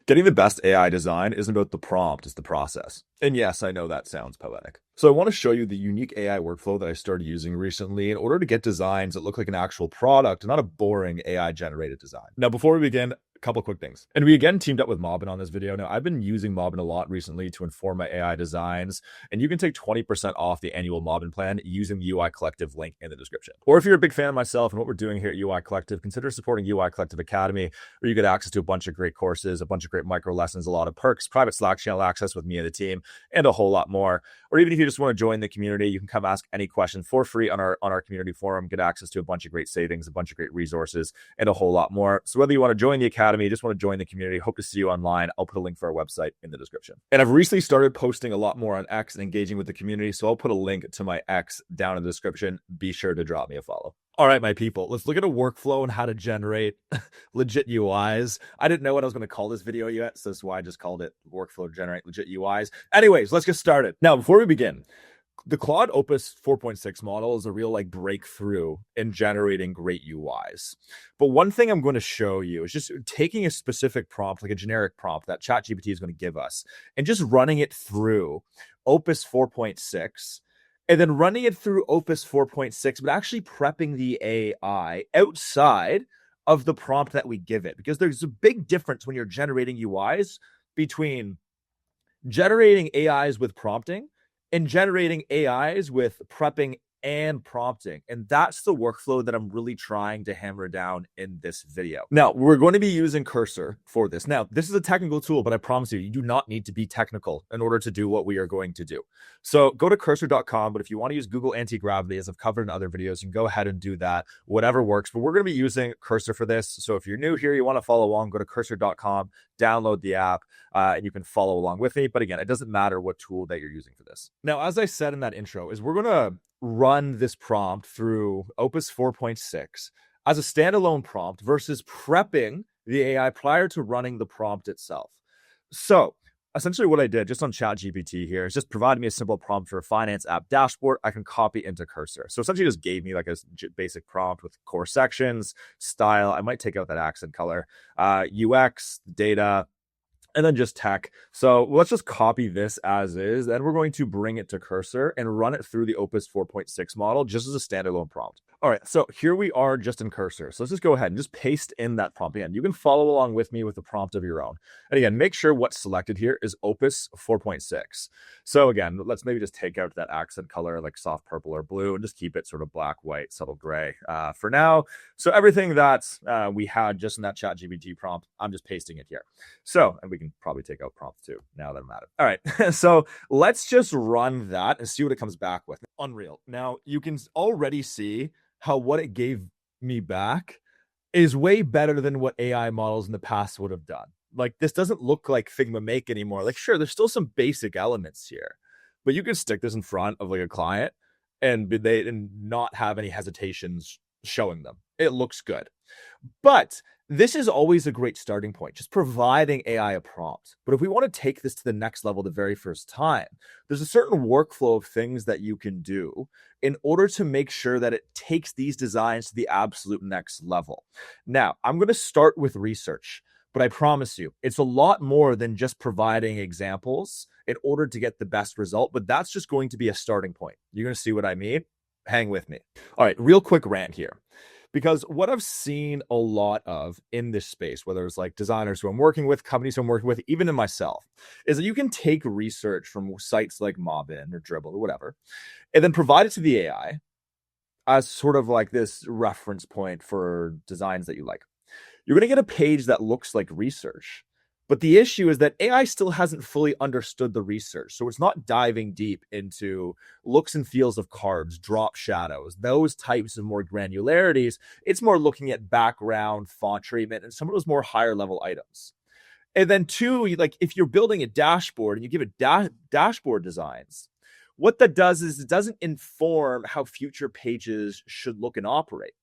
Getting the best AI design isn't about the prompt, it's the process. And yes, I know that sounds poetic. So I want to show you the unique AI workflow that I started using recently in order to get designs that look like an actual product and not a boring AI generated design. Now, before we begin, a couple quick things. And we again teamed up with Mobbin on this video. Now, I've been using Mobbin a lot recently to inform my AI designs, and you can take 20% off the annual Mobbin plan using the UI Collective link in the description. Or if you're a big fan of myself and what we're doing here at UI Collective, consider supporting UI Collective Academy, where you get access to a bunch of great courses, a bunch of great micro lessons, a lot of perks, private Slack channel access with me and the team, and a whole lot more. Or even if you just want to join the community, you can come ask any question for free on our community forum, get access to a bunch of great savings, a bunch of great resources, and a whole lot more. So whether you want to join the academy, just want to join the community, hope to see you online. I'll put a link for our website in the description. And I've recently started posting a lot more on X and engaging with the community, so I'll put a link to my X down in the description. Be sure to drop me a follow. All right, my people, let's look at a workflow and how to generate legit UIs. I didn't know what I was going to call this video yet, so that's why I just called it workflow to generate legit UIs. Anyways, let's get started. Now, before we begin, the Claude Opus 4.6 model is a real breakthrough in generating great UIs. But one thing I'm going to show you is just taking a specific prompt, like a generic prompt that ChatGPT is going to give us, and just running it through Opus 4.6, and then running it through Opus 4.6, but actually prepping the AI outside of the prompt that we give it. Because there's a big difference when you're generating UIs between generating AIs with prompting and generating AIs with prepping and prompting. And that's the workflow that I'm really trying to hammer down in this video. Now, we're going to be using Cursor for this. Now, this is a technical tool, but I promise you, you do not need to be technical in order to do what we are going to do. So go to cursor.com, but if you want to use Google Anti-Gravity, as I've covered in other videos, you can go ahead and do that, whatever works. But we're going to be using Cursor for this. So if you're new here, you want to follow along, go to cursor.com, download the app, and you can follow along with me. But again, it doesn't matter what tool that you're using for this. Now, as I said in that intro, is we're going to run this prompt through Opus 4.6 as a standalone prompt versus prepping the AI prior to running the prompt itself. So essentially what I did just on ChatGPT here is just provided me a simple prompt for a finance app dashboard I can copy into Cursor. So essentially just gave me like a basic prompt with core sections, style. I might take out that accent color, UX, data, and then just tech. So let's just copy this as is. Then we're going to bring it to Cursor and run it through the Opus 4.6 model just as a standalone prompt. All right, so here we are just in Cursor. So let's just go ahead and just paste in that prompt again. You can follow along with me with the prompt of your own. And again, make sure what's selected here is Opus 4.6. So again, let's maybe just take out that accent color like soft purple or blue and just keep it sort of black, white, subtle gray for now. So everything that we had just in that ChatGPT prompt, I'm just pasting it here. So, and we can probably take out prompts too now that I'm at it. All right, so let's just run that and see what it comes back with. Unreal. Now you can already see how what it gave me back is way better than what AI models in the past would have done. Like, this doesn't look like Figma Make anymore. Like, sure, there's still some basic elements here, but you can stick this in front of like a client and not have any hesitations showing them. It looks good. But this is always a great starting point, just providing AI a prompt. But if we want to take this to the next level the very first time, there's a certain workflow of things that you can do in order to make sure that it takes these designs to the absolute next level. Now, I'm going to start with research, but I promise you, it's a lot more than just providing examples in order to get the best result. But that's just going to be a starting point. You're going to see what I mean. Hang with me. All right, real quick rant here. Because what I've seen a lot of in this space, whether it's like designers who I'm working with, companies who I'm working with, even in myself, is that you can take research from sites like Mobbin or Dribble or whatever, and then provide it to the AI as sort of like this reference point for designs that you like. You're going to get a page that looks like research. But the issue is that AI still hasn't fully understood the research. So it's not diving deep into looks and feels of cards, drop shadows, those types of more granularities. It's more looking at background, font treatment, and some of those more higher level items. And then two, like if you're building a dashboard and you give it dashboard designs, what that does is it doesn't inform how future pages should look and operate.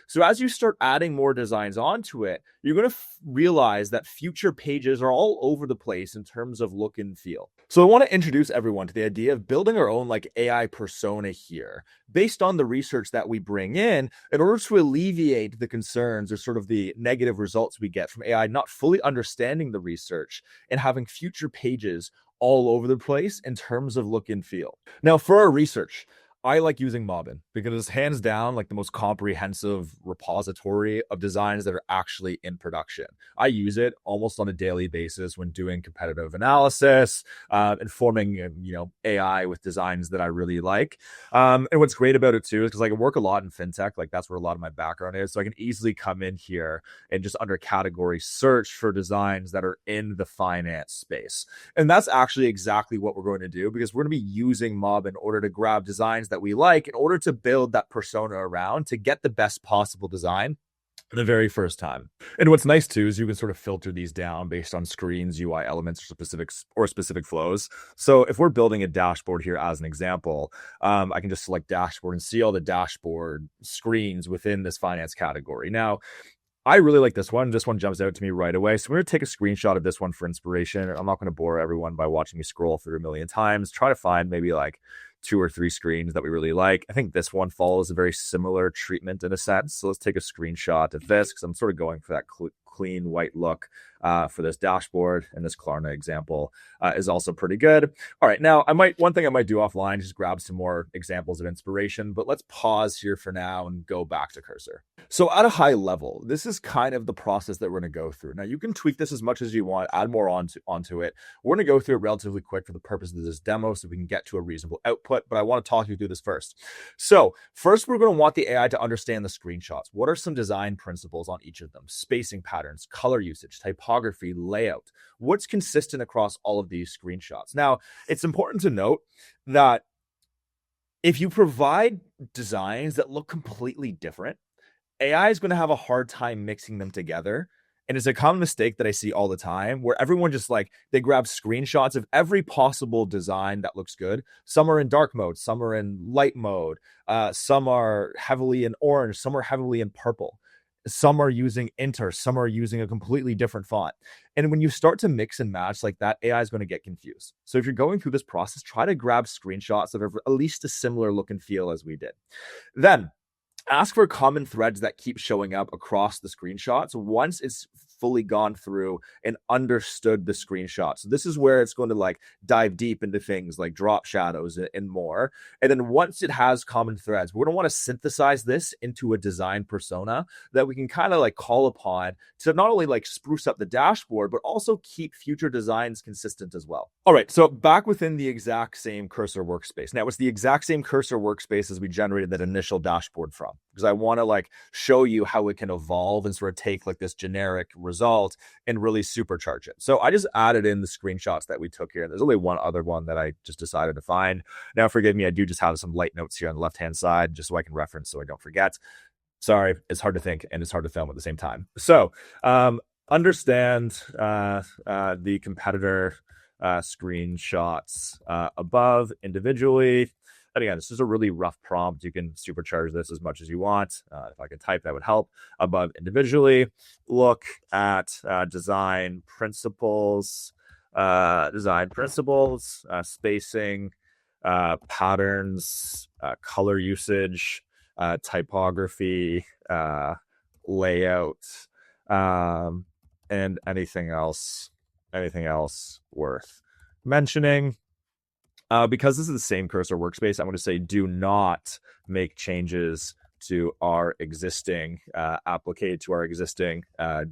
So as you start adding more designs onto it, you're going to realize that future pages are all over the place in terms of look and feel. So I want to introduce everyone to the idea of building our own like AI persona here, based on the research that we bring in order to alleviate the concerns or sort of the negative results we get from AI not fully understanding the research and having future pages all over the place in terms of look and feel. Now, for our research, I like using Mobbin because it's hands down like the most comprehensive repository of designs that are actually in production. I use it almost on a daily basis when doing competitive analysis, informing AI with designs that I really like. And what's great about it too is because I can work a lot in fintech, like that's where a lot of my background is. So I can easily come in here and just under category search for designs that are in the finance space. And that's actually exactly what we're going to do because we're going to be using Mobbin in order to grab designs that we like in order to build that persona around to get the best possible design the very first time. And what's nice too is you can sort of filter these down based on screens, UI elements, or specific flows. So if we're building a dashboard here as an example, I can just select dashboard and see all the dashboard screens within this finance category. Now, I really like this one. This one jumps out to me right away. So we're going to take a screenshot of this one for inspiration. I'm not going to bore everyone by watching me scroll through a million times. Try to find maybe like 2 or 3 screens that we really like. I think this one follows a very similar treatment in a sense. So let's take a screenshot of this because I'm sort of going for that clean white look for this dashboard. And this Klarna example is also pretty good. All right, now one thing I might do offline is just grab some more examples of inspiration, but let's pause here for now and go back to cursor. So at a high level, this is kind of the process that we're going to go through. Now you can tweak this as much as you want, add more onto it. We're going to go through it relatively quick for the purpose of this demo so we can get to a reasonable output, but I want to talk you through this first. So first, we're going to want the AI to understand the screenshots. What are some design principles on each of them? Spacing patterns, color usage, typography, layout. What's consistent across all of these screenshots? Now, it's important to note that if you provide designs that look completely different, AI is going to have a hard time mixing them together. And it's a common mistake that I see all the time where everyone just they grab screenshots of every possible design that looks good. Some are in dark mode, some are in light mode, some are heavily in orange, some are heavily in purple. Some are using Inter, some are using a completely different font. And when you start to mix and match like that, AI is going to get confused. So if you're going through this process, try to grab screenshots that have at least a similar look and feel as we did. Then ask for common threads that keep showing up across the screenshots once it's fully gone through and understood the screenshot. So this is where it's going to dive deep into things like drop shadows and more. And then once it has common threads, we're going to want to synthesize this into a design persona that we can kind of call upon to not only spruce up the dashboard, but also keep future designs consistent as well. All right, so back within the exact same cursor workspace. Now it's the exact same cursor workspace as we generated that initial dashboard from, because I want to show you how it can evolve and sort of take this generic result and really supercharge it. So I just added in the screenshots that we took here. There's only one other one that I just decided to find. Now, forgive me, I do just have some light notes here on the left-hand side, just so I can reference so I don't forget. Sorry, it's hard to think and it's hard to film at the same time. So understand the competitor screenshots above individually. And again, this is a really rough prompt. You can supercharge this as much as you want. If I could type, that would help. Above individually, look at design principles, spacing, patterns, color usage, typography, layout, and anything else worth mentioning. Because this is the same cursor workspace, I'm going to say do not make changes to our existing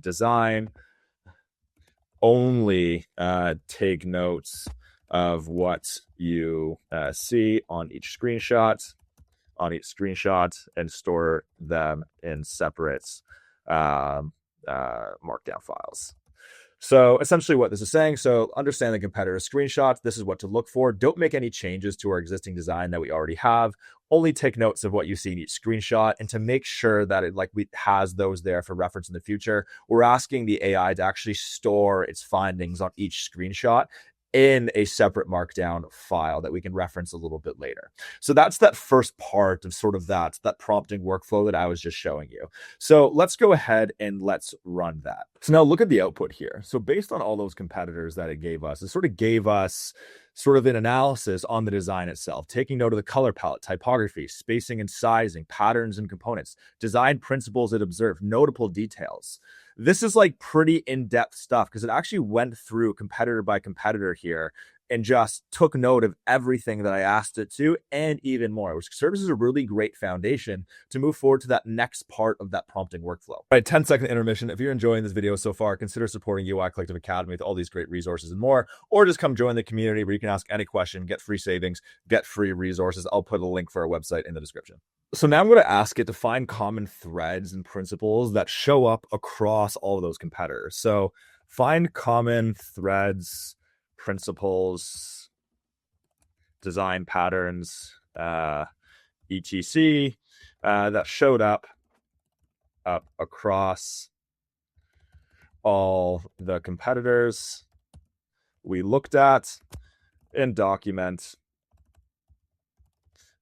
design. Only take notes of what you see on each screenshot, and store them in separate markdown files. So essentially what this is saying, so understand the competitor screenshots. This is what to look for. Don't make any changes to our existing design that we already have. Only take notes of what you see in each screenshot. And to make sure that it has those there for reference in the future, we're asking the AI to actually store its findings on each screenshot in a separate markdown file that we can reference a little bit later. So that's that first part of sort of that prompting workflow that I was just showing you. So let's go ahead and let's run that. So now look at the output here. So based on all those competitors that it gave us, it sort of gave us sort of an analysis on the design itself, taking note of the color palette, typography, spacing and sizing, patterns and components, design principles it observed, notable details. This is like pretty in-depth stuff because it actually went through competitor by competitor here and just took note of everything that I asked it to and even more, which serves as a really great foundation to move forward to that next part of that prompting workflow. All right, 10-second intermission. If you're enjoying this video so far, consider supporting UI Collective Academy with all these great resources and more, or just come join the community where you can ask any question, get free savings, get free resources. I'll put a link for our website in the description. So now I'm going to ask it to find common threads and principles that show up across all of those competitors. So find common threads, principles, design patterns, etc. That showed up across all the competitors we looked at and document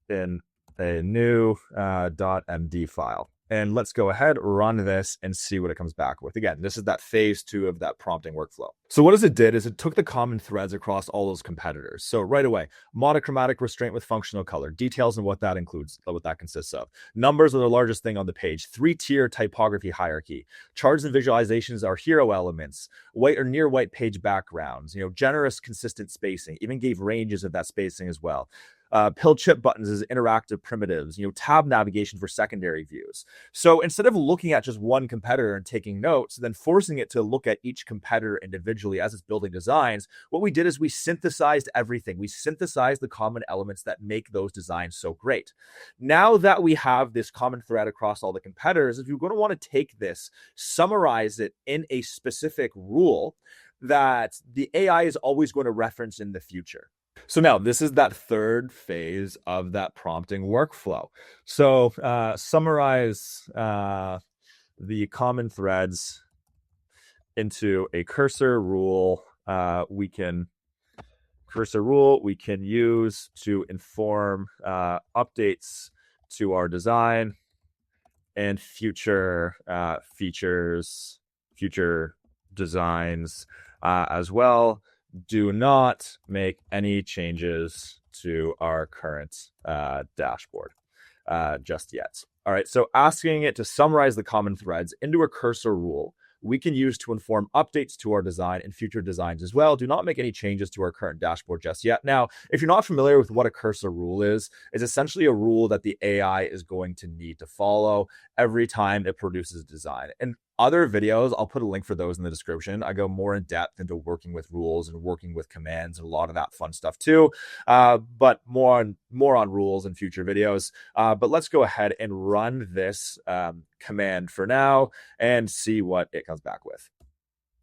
in a new .md file. And let's go ahead, run this, and see what it comes back with. Again, this is that phase 2 of that prompting workflow. So what it did is it took the common threads across all those competitors. So right away, monochromatic restraint with functional color, details and what that includes, what that consists of. Numbers are the largest thing on the page, 3-tier typography hierarchy. Charts and visualizations are hero elements, white or near white page backgrounds, generous, consistent spacing, even gave ranges of that spacing as well. Pill chip buttons as interactive primitives, tab navigation for secondary views. So instead of looking at just one competitor and taking notes, then forcing it to look at each competitor individually as it's building designs, what we did is we synthesized everything. We synthesized the common elements that make those designs so great. Now that we have this common thread across all the competitors, if you're going to want to take this, summarize it in a specific rule that the AI is always going to reference in the future. So now this is that third phase of that prompting workflow. So summarize the common threads into a cursor rule we can use to inform updates to our design and future features, future designs as well. Do not make any changes to our current dashboard just yet. All right, so asking it to summarize the common threads into a cursor rule we can use to inform updates to our design and future designs as well. Do not make any changes to our current dashboard just yet. Now, if you're not familiar with what a cursor rule is, it's essentially a rule that the AI is going to need to follow every time it produces a design. And other videos, I'll put a link for those in the description. I go more in depth into working with rules and working with commands and a lot of that fun stuff too. But more on rules in future videos. But let's go ahead and run this command for now and see what it comes back with.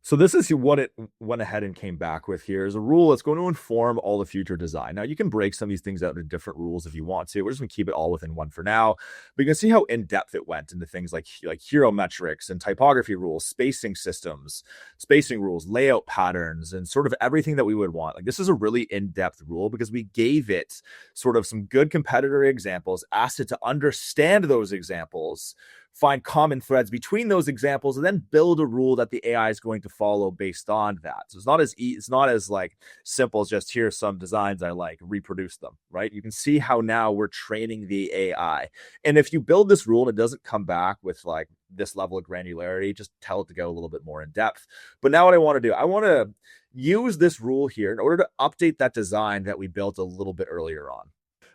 So this is what it went ahead and came back with here is a rule that's going to inform all the future design. Now, you can break some of these things out into different rules if you want to. We're just going to keep it all within one for now. But you can see how in-depth it went into things like hero metrics and typography rules, spacing systems, spacing rules, layout patterns, and sort of everything that we would want. Like this is a really in-depth rule because we gave it sort of some good competitor examples, asked it to understand those examples, find common threads between those examples, and then build a rule that the AI is going to follow based on that. So it's not as like simple as just here's some designs I like, reproduce them, right? You can see how now we're training the AI. And if you build this rule and it doesn't come back with like this level of granularity, just tell it to go a little bit more in depth. But now what I want to do, I want to use this rule here in order to update that design that we built a little bit earlier on.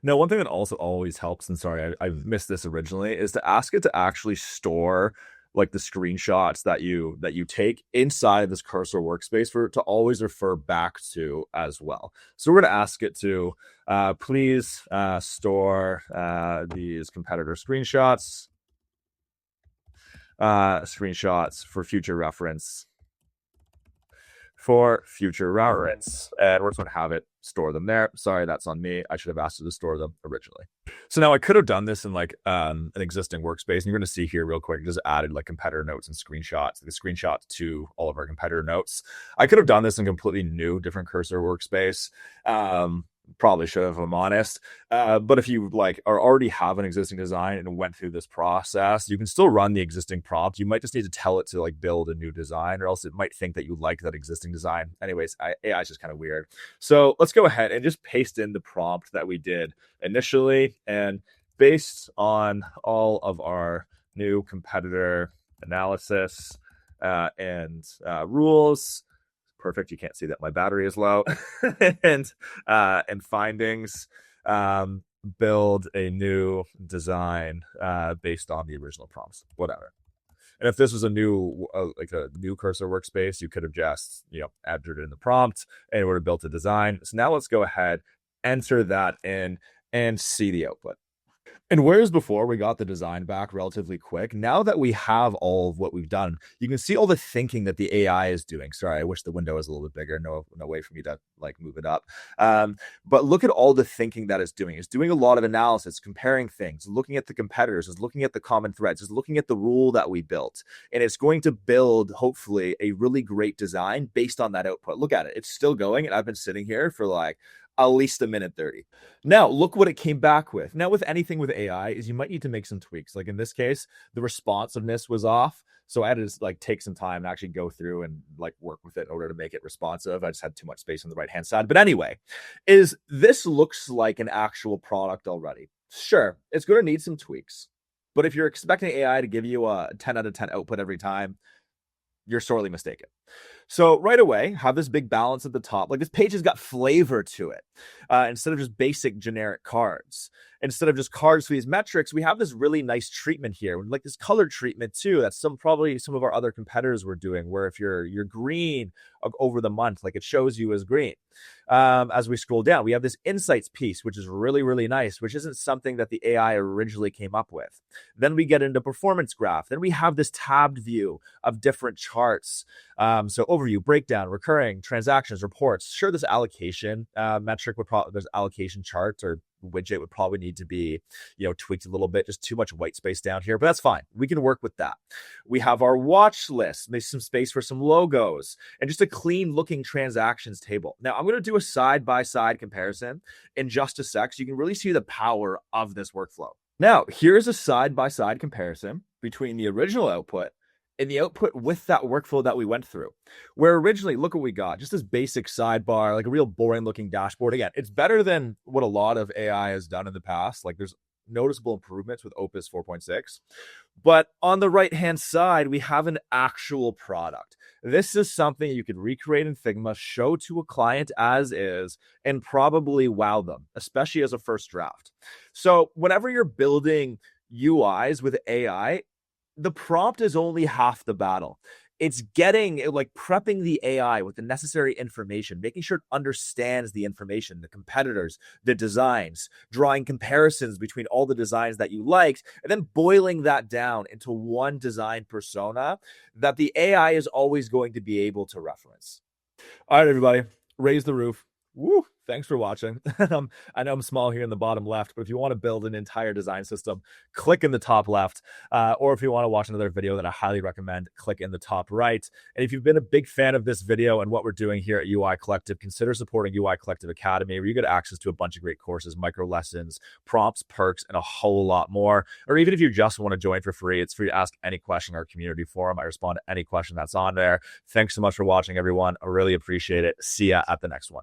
Now, one thing that also always helps, and sorry, I missed this originally, is to ask it to actually store like the screenshots that you take inside this cursor workspace for it to always refer back to as well. So we're going to ask it to please store these competitor screenshots for future reference for future reference. And we're just going to have it store them there. Sorry, that's on me. I should have asked it to store them originally. So now I could have done this in like an existing workspace. And you're going to see here real quick, just added like competitor notes and screenshots, the screenshots to all of our competitor notes. I could have done this in completely new, different cursor workspace. Probably should have, if I'm honest. But if you like are already have an existing design and went through this process, you can still run the existing prompt. You might just need to tell it to like build a new design, or else it might think that you like that existing design. Anyways, AI is just kind of weird. So let's go ahead and just paste in the prompt that we did initially. And based on all of our new competitor analysis and rules, perfect. You can't see that my battery is low. and findings, build a new design based on the original prompts, whatever. And if this was a new like a new cursor workspace, you could have just entered it in the prompt and it would have built a design. So now let's go ahead, enter that in, and see the output. And whereas before we got the design back relatively quick, now that we have all of what we've done, you can see all the thinking that the AI is doing. Sorry, I wish the window was a little bit bigger. No way for me to like move it up. But look at all the thinking that it's doing. It's doing a lot of analysis, comparing things, looking at the competitors, it's looking at the common threads, it's looking at the rule that we built. And it's going to build, hopefully, a really great design based on that output. Look at it. It's still going. And I've been sitting here for like at least a minute 30. Now, look what it came back with. Now, with anything with AI is you might need to make some tweaks. Like in this case, the responsiveness was off. So I had to like take some time and actually go through and like work with it in order to make it responsive. I just had too much space on the right-hand side. But anyway, this looks like an actual product already. Sure, it's going to need some tweaks. But if you're expecting AI to give you a 10 out of 10 output every time, you're sorely mistaken. So right away, have this big balance at the top. Like this page has got flavor to it. Instead of just basic generic cards. Instead of just cards for these metrics, we have this really nice treatment here. Like this color treatment too. That's probably some of our other competitors were doing, where if you're green over the month, like it shows you as green. As we scroll down, we have this insights piece, which is really, really nice, which isn't something that the AI originally came up with. Then we get into performance graph. Then we have this tabbed view of different charts. So overview, breakdown, recurring, transactions, reports. Sure, this allocation metric would probably, there's allocation charts or widget would probably need to be, tweaked a little bit. Just too much white space down here, but that's fine. We can work with that. We have our watch list. There's some space for some logos and just a clean looking transactions table. Now I'm going to do a side-by-side comparison in just a sec, so you can really see the power of this workflow. Now, here's a side-by-side comparison between the original output and the output with that workflow that we went through, where originally, look what we got, just this basic sidebar, like a real boring looking dashboard. Again, it's better than what a lot of AI has done in the past. Like there's noticeable improvements with Opus 4.6. But on the right-hand side, we have an actual product. This is something you could recreate in Figma, show to a client as is, and probably wow them, especially as a first draft. So whenever you're building UIs with AI, the prompt is only half the battle. It's prepping the AI with the necessary information, making sure it understands the information, the competitors, the designs, drawing comparisons between all the designs that you liked, and then boiling that down into one design persona that the AI is always going to be able to reference. All right, everybody, raise the roof. Woo! Thanks for watching. I know I'm small here in the bottom left, but if you want to build an entire design system, click in the top left. Or if you want to watch another video that I highly recommend, click in the top right. And if you've been a big fan of this video and what we're doing here at UI Collective, consider supporting UI Collective Academy, where you get access to a bunch of great courses, micro lessons, prompts, perks, and a whole lot more. Or even if you just want to join for free, it's free to ask any question in our community forum. I respond to any question that's on there. Thanks so much for watching, everyone. I really appreciate it. See ya at the next one.